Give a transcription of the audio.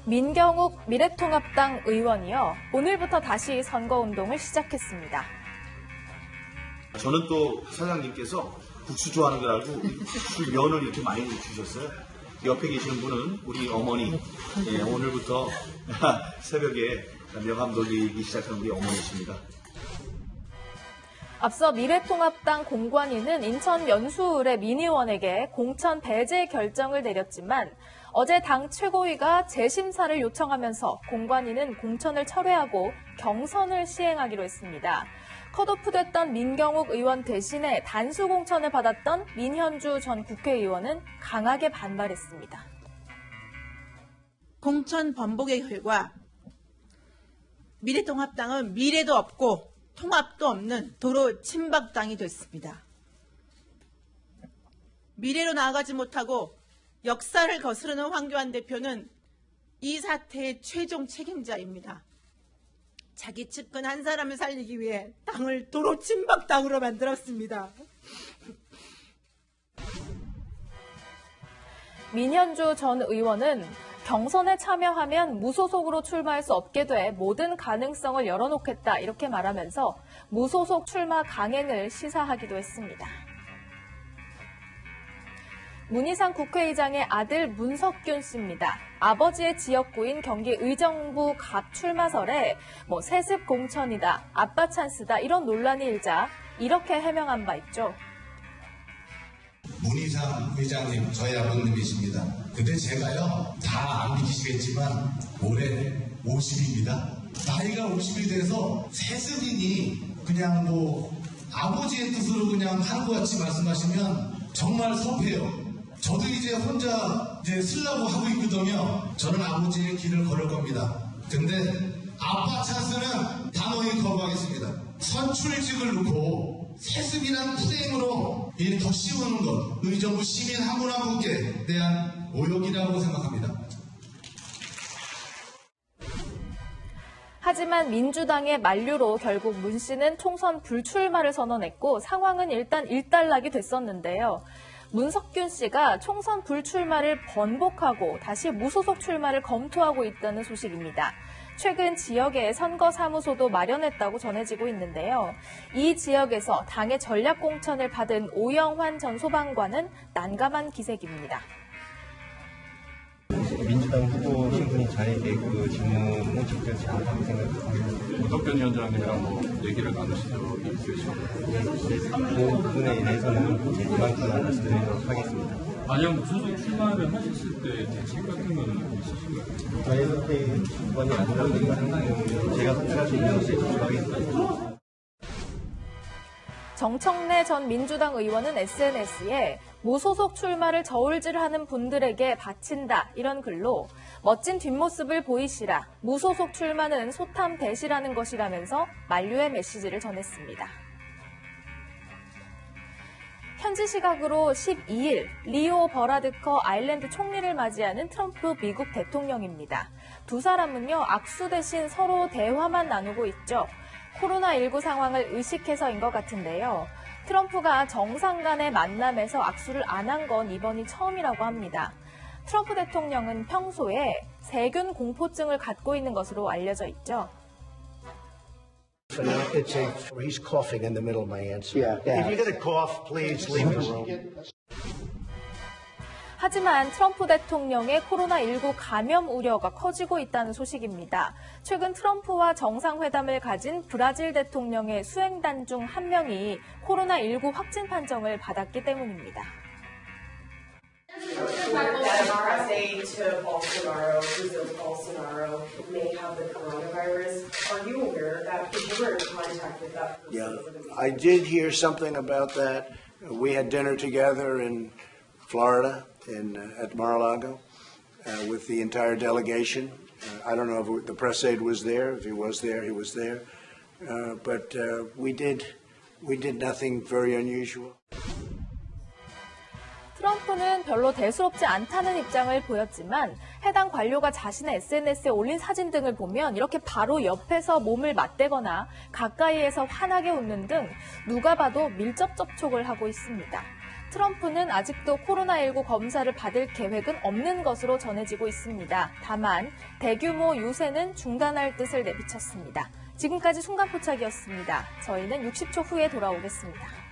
민경욱 미래통합당 의원이요. 오늘부터 다시 선거운동을 시작했습니다. 저는 또 사장님께서 국수 좋아하는 걸 알고 국수 면을 이렇게 많이 주셨어요. 옆에 계시는 분은 우리 어머니, 오늘부터 새벽에 명함 돌리기 시작한 우리 어머니십니다. 앞서 미래통합당 공관위는 인천 연수을의 민의원에게 공천 배제 결정을 내렸지만 어제 당 최고위가 재심사를 요청하면서 공관위는 공천을 철회하고 경선을 시행하기로 했습니다. 컷오프됐던 민경욱 의원 대신에 단수 공천을 받았던 민현주 전 국회의원은 강하게 반발했습니다. 공천 번복의 결과 미래통합당은 미래도 없고 통합도 없는 도로 친박당이 됐습니다. 미래로 나아가지 못하고 역사를 거스르는 황교안 대표는 이 사태의 최종 책임자입니다. 자기 측근 한 사람을 살리기 위해 당을 도로 친박당으로 만들었습니다. 민현주 전 의원은 경선에 참여하면 무소속으로 출마할 수 없게 돼 모든 가능성을 열어놓겠다 이렇게 말하면서 무소속 출마 강행을 시사하기도 했습니다. 문희상 국회의장의 아들 문석균 씨입니다. 아버지의 지역구인 경기 의정부 갑 출마설에 세습 공천이다, 아빠 찬스다 이런 논란이 일자 이렇게 해명한 바 있죠. 문희상 의장님, 저희 아버님이십니다. 근데 제가요, 다 안 믿기시겠지만 올해 50입니다. 나이가 50이 돼서 세습이니 그냥 아버지의 뜻으로 그냥 하는 것 같이 말씀하시면 정말 섭해요. 저도 이제 혼자 쓰려고 하고 있거든요. 저는 아버지의 길을 걸을 겁니다. 근데 아빠 찬스는 단호히 거부하겠습니다. 선출직을 놓고 세습이란 프레임으로 더 씌우는 것, 의정부 시민 한 분 한 분께 대한 모욕이라고 생각합니다. 하지만 민주당의 만류로 결국 문 씨는 총선 불출마를 선언했고 상황은 일단 일단락이 됐었는데요. 문석균 씨가 총선 불출마를 번복하고 다시 무소속 출마를 검토하고 있다는 소식입니다. 최근 지역에 선거사무소도 마련했다고 전해지고 있는데요. 이 지역에서 당의 전략 공천을 받은 오영환 전 소방관은 난감한 기색입니다. 민주당 후보 신분이 저에게 그 질문은 적절치 않다고 생각합니다. 문석균 위원장님이랑 얘기를 나누신 적이 있으시죠? 그 부분에 대해서는 이만큼만 말씀드리도록 하겠습니다. 만약 무소속 출마를 하셨을 때 대책 같은 거는 있으신가요? 저희 선택이 주권이 아니라고 생각하고 제가 선택할 수 있는 것에 집중하겠습니다. 정청래 전 민주당 의원은 SNS에 무소속 출마를 저울질하는 분들에게 바친다 이런 글로 멋진 뒷모습을 보이시라 무소속 출마는 소탐 대시라는 것이라면서 만류의 메시지를 전했습니다. 현지 시각으로 12일 리오 버라드커 아일랜드 총리를 맞이하는 트럼프 미국 대통령입니다. 두 사람은요 악수 대신 서로 대화만 나누고 있죠. 코로나19 상황을 의식해서인 것 같은데요. 트럼프가 정상 간의 만남에서 악수를 안 한 건 이번이 처음이라고 합니다. 트럼프 대통령은 평소에 세균 공포증을 갖고 있는 것으로 알려져 있죠. He's coughing in the middle of my answer. Yeah. If you're going to cough, please leave the room. 하지만 트럼프 대통령의 코로나19 감염 우려가 커지고 있다는 소식입니다. 최근 트럼프와 정상회담을 가진 브라질 대통령의 수행단 중 한 명이 코로나19 확진 판정을 받았기 때문입니다. RSA to Bolsonaro, Brazil's Bolsonaro may have the coronavirus. Are you aware that you were in contact with that person? Yeah, I did hear something about that. We had dinner together in Florida, at Mar-a-Lago, with the entire delegation. I don't know if the press aide was there. If he was there, he was there. But we did nothing very unusual. 트럼프는 별로 대수롭지 않다는 입장을 보였지만 해당 관료가 자신의 SNS에 올린 사진 등을 보면 이렇게 바로 옆에서 몸을 맞대거나 가까이에서 환하게 웃는 등 누가 봐도 밀접 접촉을 하고 있습니다. 트럼프는 아직도 코로나19 검사를 받을 계획은 없는 것으로 전해지고 있습니다. 다만 대규모 유세는 중단할 뜻을 내비쳤습니다. 지금까지 순간포착이었습니다. 저희는 60초 후에 돌아오겠습니다.